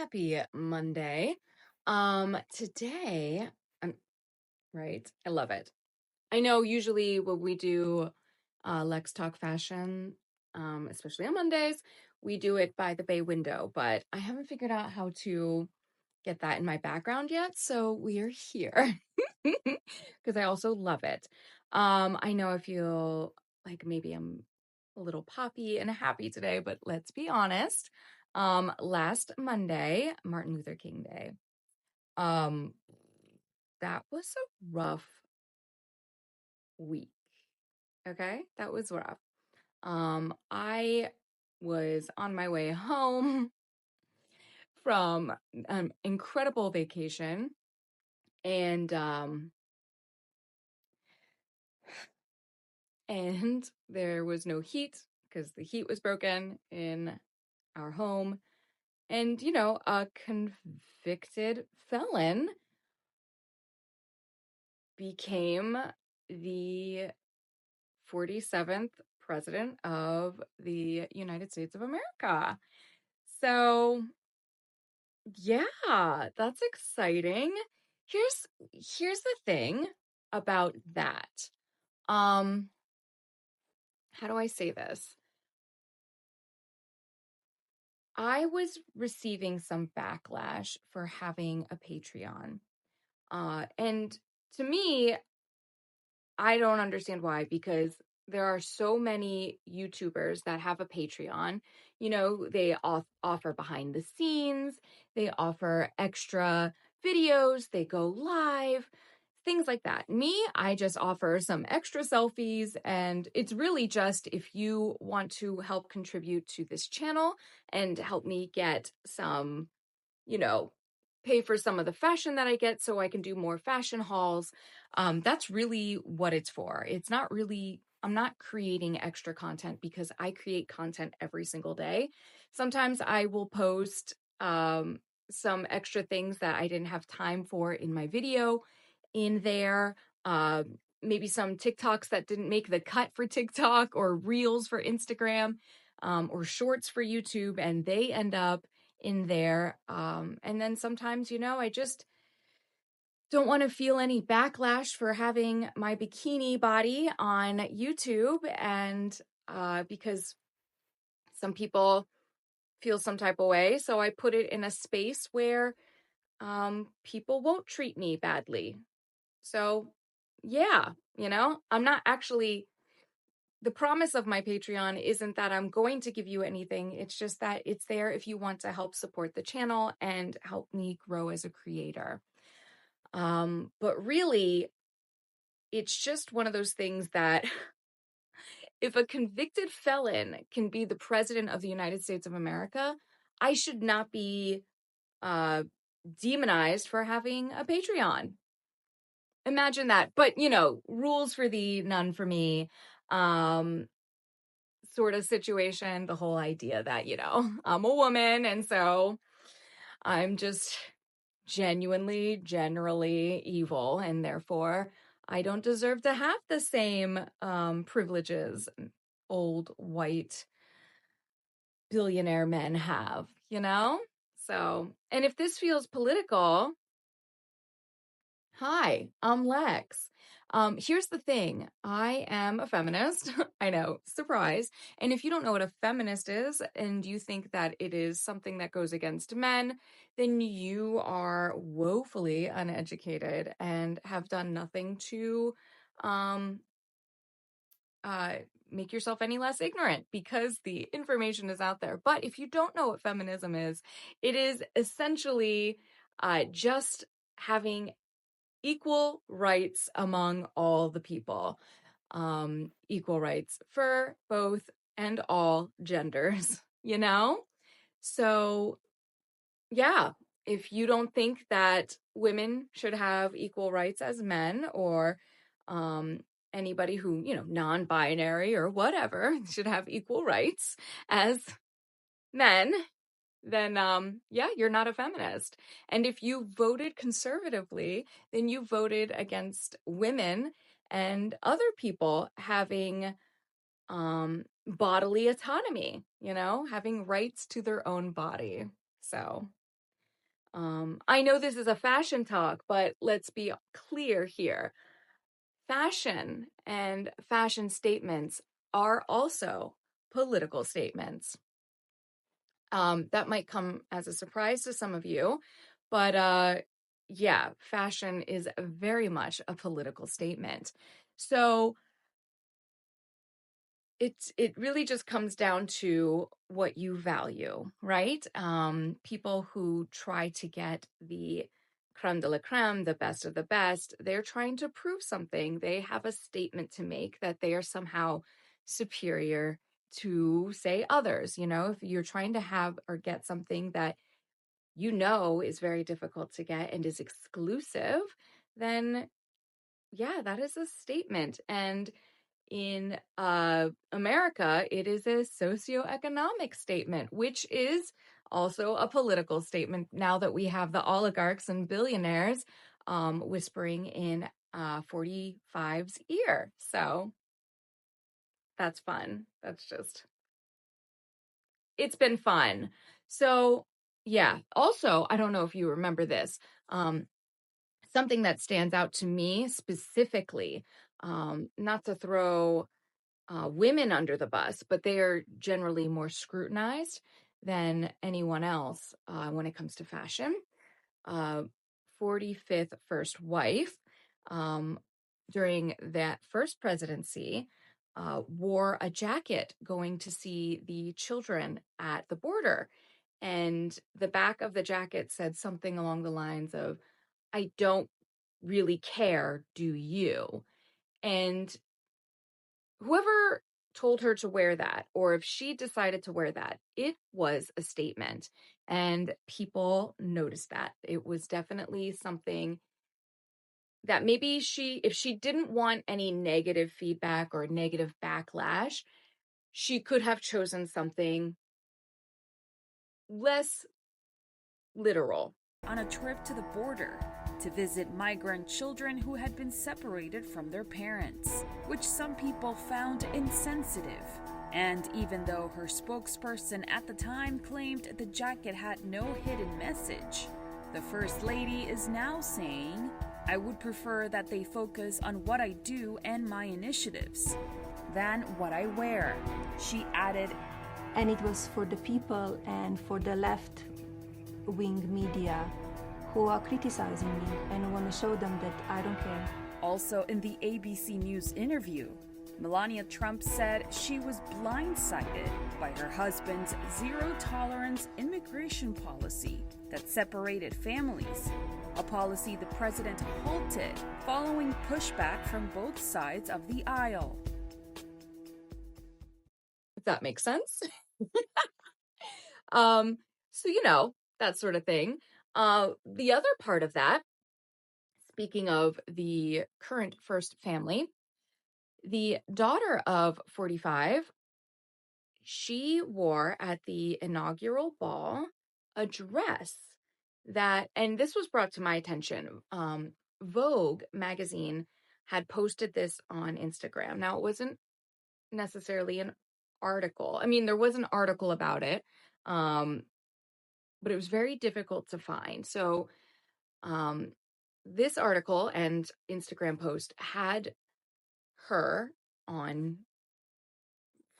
happy Monday. Today, I'm right. I love it. I know usually when we do Lex Talk Fashion, especially on Mondays, we do it by the bay window, but I haven't figured out how to get that in my background yet, so we are here because I also love it. I know I feel like maybe I'm a little poppy and happy today, but let's be honest. Last Monday, Martin Luther King Day, um, that was a rough week. Okay, that was rough. I was on my way home from an incredible vacation, and there was no heat because the heat was broken in our home. And, a convicted felon became the 47th president of the United States of America. So, yeah, that's exciting. Here's the thing about that. Um, how do I say this? I was receiving some backlash for having a Patreon. And to me, I don't understand why, because there are so many YouTubers that have a Patreon. They offer behind the scenes, they offer extra videos, they go live, things like that. Me, I just offer some extra selfies, and it's really just if you want to help contribute to this channel and help me get some, you know, pay for some of the fashion that I get so I can do more fashion hauls. That's really what it's for. It's not really, I'm not creating extra content because I create content every single day. Sometimes I will post some extra things that I didn't have time for in my video in there. Maybe some TikToks that didn't make the cut for TikTok, or reels for Instagram, or shorts for YouTube, and they end up in there. And then sometimes, I just don't want to feel any backlash for having my bikini body on YouTube. And because some people feel some type of way. So I put it in a space where people won't treat me badly. So, yeah, I'm not actually, the promise of my Patreon isn't that I'm going to give you anything. It's just that it's there if you want to help support the channel and help me grow as a creator. But really, it's just one of those things that if a convicted felon can be the president of the United States of America, I should not be demonized for having a Patreon. Imagine that. But, rules for thee, none for me. Sort of situation, the whole idea that, I'm a woman, and so I'm just genuinely, generally evil, and therefore I don't deserve to have the same privileges old white billionaire men have, So, and if this feels political, hi, I'm Lex. Here's the thing. I am a feminist. I know, surprise. And if you don't know what a feminist is, and you think that it is something that goes against men, then you are woefully uneducated and have done nothing to um, uh, make yourself any less ignorant, because the information is out there. But if you don't know what feminism is, it is essentially just having equal rights among all the people, equal rights for both and all genders, So, yeah, if you don't think that women should have equal rights as men, or anybody who, non-binary or whatever should have equal rights as men, then yeah, you're not a feminist. And if you voted conservatively, then you voted against women and other people having bodily autonomy, having rights to their own body. So I know this is a fashion talk, but let's be clear here. Fashion and fashion statements are also political statements. That might come as a surprise to some of you, but yeah, fashion is very much a political statement. So it really just comes down to what you value, right? People who try to get the creme de la creme, the best of the best, they're trying to prove something. They have a statement to make that they are somehow superior to, say, others. You know, if you're trying to have or get something that you know is very difficult to get and is exclusive, then yeah, that is a statement. And in America, it is a socioeconomic statement, which is also a political statement now that we have the oligarchs and billionaires whispering in 45's ear. So that's fun. It's been fun. So yeah, also, I don't know if you remember this. Something that stands out to me specifically, not to throw women under the bus, but they are generally more scrutinized than anyone else when it comes to fashion. Uh, 45th first wife, um, during that first presidency, wore a jacket going to see the children at the border. And the back of the jacket said something along the lines of, I don't really care, do you? And whoever told her to wear that, or if she decided to wear that, it was a statement. And people noticed that. It was definitely something that maybe if she didn't want any negative feedback or negative backlash, she could have chosen something less literal. On a trip to the border to visit migrant children who had been separated from their parents, which some people found insensitive. And even though her spokesperson at the time claimed the jacket had no hidden message, the First Lady is now saying, I would prefer that they focus on what I do and my initiatives than what I wear. She added, and it was for the people and for the left wing media who are criticizing me and want to show them that I don't care. Also in the ABC News interview, Melania Trump said she was blindsided by her husband's zero-tolerance immigration policy that separated families, a policy the president halted following pushback from both sides of the aisle. If that makes sense. So, you know, that sort of thing. The other part of that, speaking of the current first family, the daughter of 45, she wore at the inaugural ball a dress that, and this was brought to my attention. Vogue magazine had posted this on Instagram. Now, it wasn't necessarily an article. I mean, there was an article about it, but it was very difficult to find. So, this article and Instagram post had her on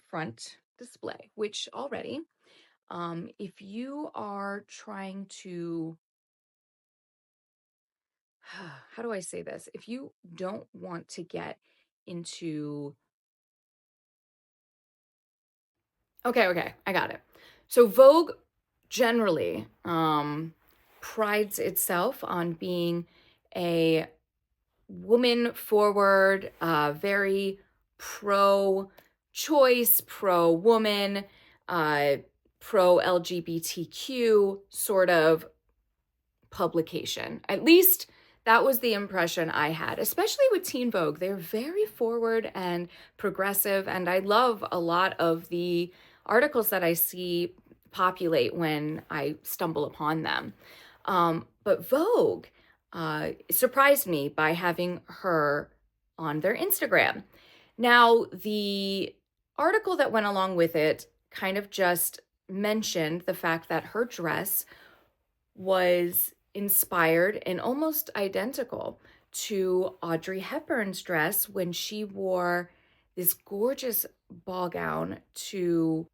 front display, which already, if you are trying to, how do I say this? If you don't want to get into, okay, I got it. So Vogue generally prides itself on being a woman forward, very pro choice, pro woman, pro LGBTQ sort of publication. At least that was the impression I had, especially with Teen Vogue. They're very forward and progressive, and I love a lot of the articles that I see populate when I stumble upon them. But Vogue surprised me by having her on their Instagram. Now, the article that went along with it kind of just mentioned the fact that her dress was inspired and almost identical to Audrey Hepburn's dress when she wore this gorgeous ball gown to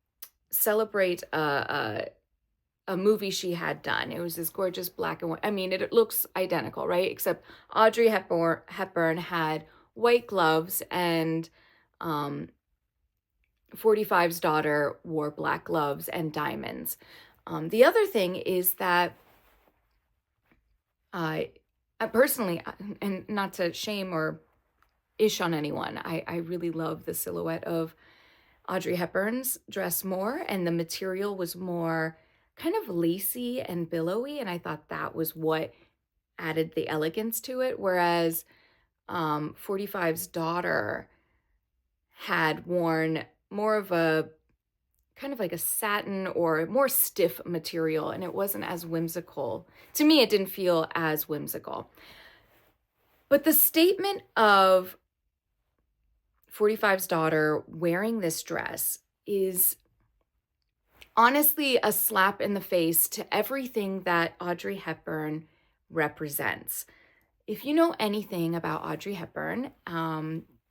celebrate a movie she had done. It was this gorgeous black and white. I mean, it looks identical, right? Except Audrey Hepburn had white gloves, and 45's daughter wore black gloves and diamonds. The other thing is that I personally, and not to shame or ish on anyone, I really love the silhouette of Audrey Hepburn's dress more, and the material was more kind of lacy and billowy, and I thought that was what added the elegance to it, whereas 45's daughter had worn more of a kind of like a satin or more stiff material, and it wasn't as whimsical. To me, it didn't feel as whimsical. But the statement of 45's daughter wearing this dress is honestly a slap in the face to everything that Audrey Hepburn represents. If you know anything about Audrey Hepburn,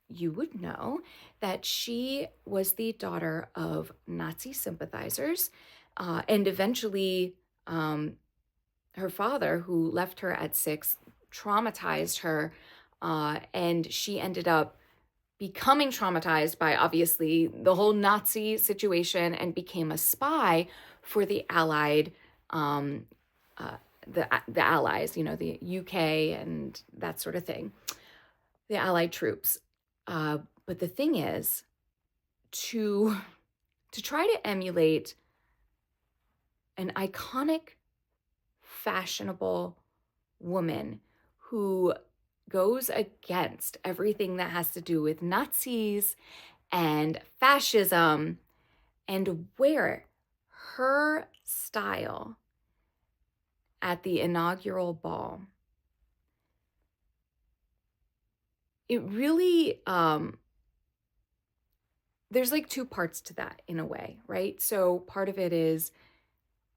you would know that she was the daughter of Nazi sympathizers, and eventually her father, who left her at 6, traumatized her, and she ended up becoming traumatized by obviously the whole Nazi situation and became a spy for the Allied, the Allies, you know, the UK and that sort of thing, the Allied troops. But the thing is, to try to emulate an iconic, fashionable woman who goes against everything that has to do with Nazis and fascism and wear her style at the inaugural ball. It really, there's like two parts to that in a way, right? So part of it is,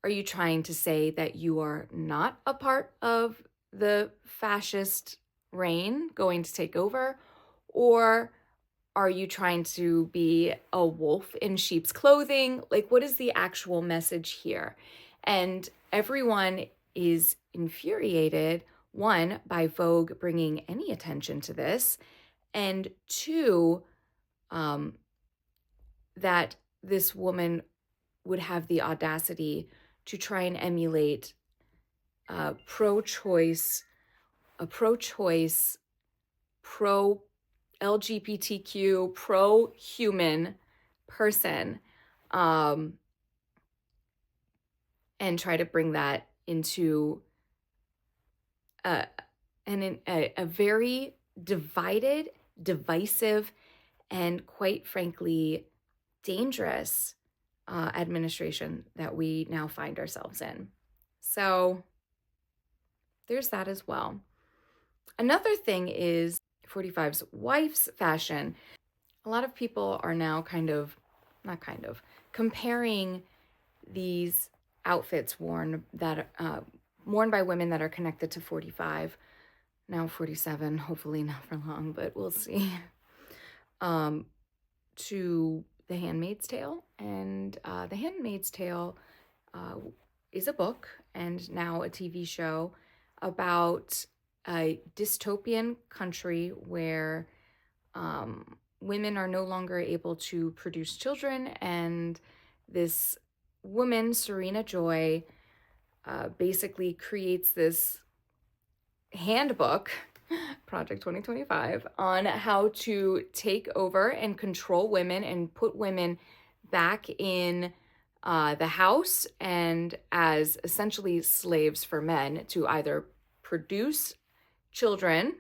are you trying to say that you are not a part of the fascist reign going to take over? Or are you trying to be a wolf in sheep's clothing? Like, what is the actual message here? And everyone is infuriated, one, by Vogue bringing any attention to this, and two, that this woman would have the audacity to try and emulate a pro-choice, pro-LGBTQ, pro-human person, and try to bring that into a very divided, divisive, and quite frankly, dangerous administration that we now find ourselves in. So there's that as well. Another thing is 45's wife's fashion. A lot of people are now comparing these outfits worn by women that are connected to 45, now 47, hopefully not for long, but we'll see, to The Handmaid's Tale. And The Handmaid's Tale is a book and now a TV show about a dystopian country where women are no longer able to produce children, and this woman, Serena Joy, basically creates this handbook, Project 2025, on how to take over and control women and put women back in the house and as essentially slaves for men to either produce children,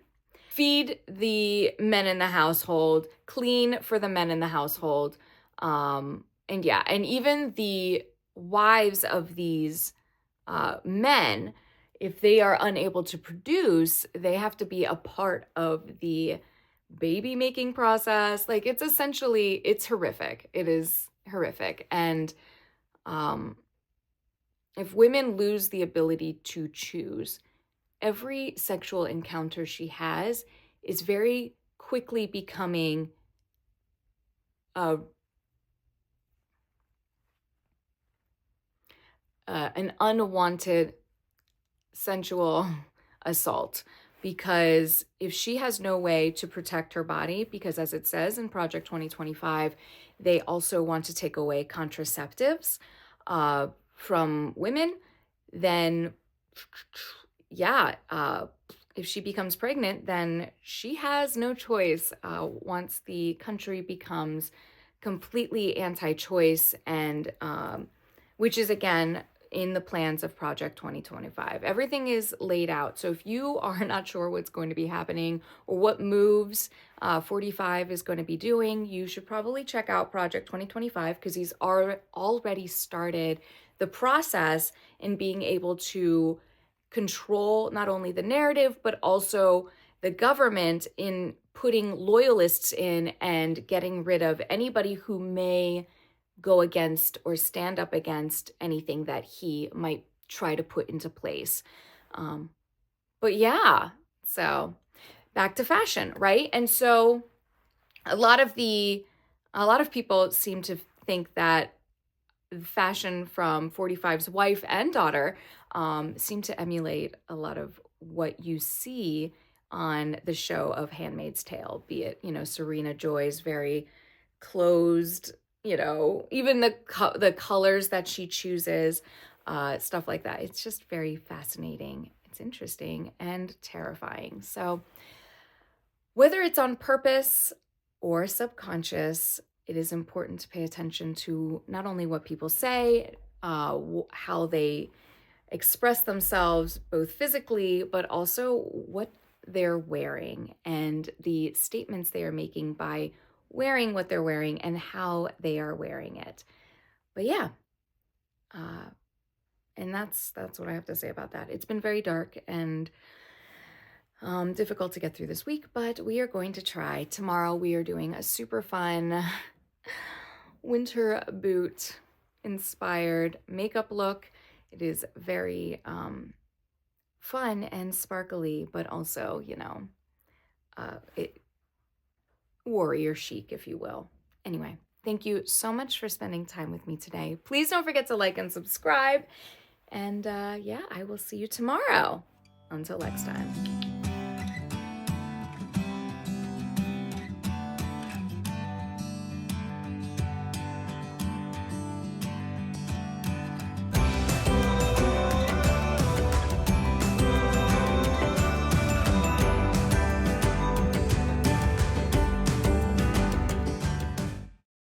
feed the men in the household, clean for the men in the household, and even the wives of these men, if they are unable to produce, they have to be a part of the baby making process. Like, it's horrific. It is horrific. And if women lose the ability to choose, every sexual encounter she has is very quickly becoming an unwanted sensual assault, because if she has no way to protect her body, because as it says in Project 2025, they also want to take away contraceptives from women, then yeah, if she becomes pregnant, then she has no choice once the country becomes completely anti-choice, and which is again in the plans of Project 2025. Everything is laid out. So if you are not sure what's going to be happening or what moves 45 is going to be doing, you should probably check out Project 2025, because he's already started the process in being able to control not only the narrative, but also the government in putting loyalists in and getting rid of anybody who may go against or stand up against anything that he might try to put into place. But yeah, so back to fashion, right? And so a lot of people seem to think that fashion from 45's wife and daughter seem to emulate a lot of what you see on the show of Handmaid's Tale, be it, Serena Joy's very closed, even the colors that she chooses, stuff like that. It's just very fascinating. It's interesting and terrifying. So whether it's on purpose or subconscious, it is important to pay attention to not only what people say, how they express themselves, both physically, but also what they're wearing and the statements they are making by wearing what they're wearing and how they are wearing it. But yeah, and that's what I have to say about that. It's been very dark and difficult to get through this week, but we are going to try. Tomorrow we are doing a super fun winter boot inspired makeup look. It is very fun and sparkly, but also, warrior chic, if you will. Anyway, thank you so much for spending time with me today. Please don't forget to like and subscribe. And I will see you tomorrow. Until next time.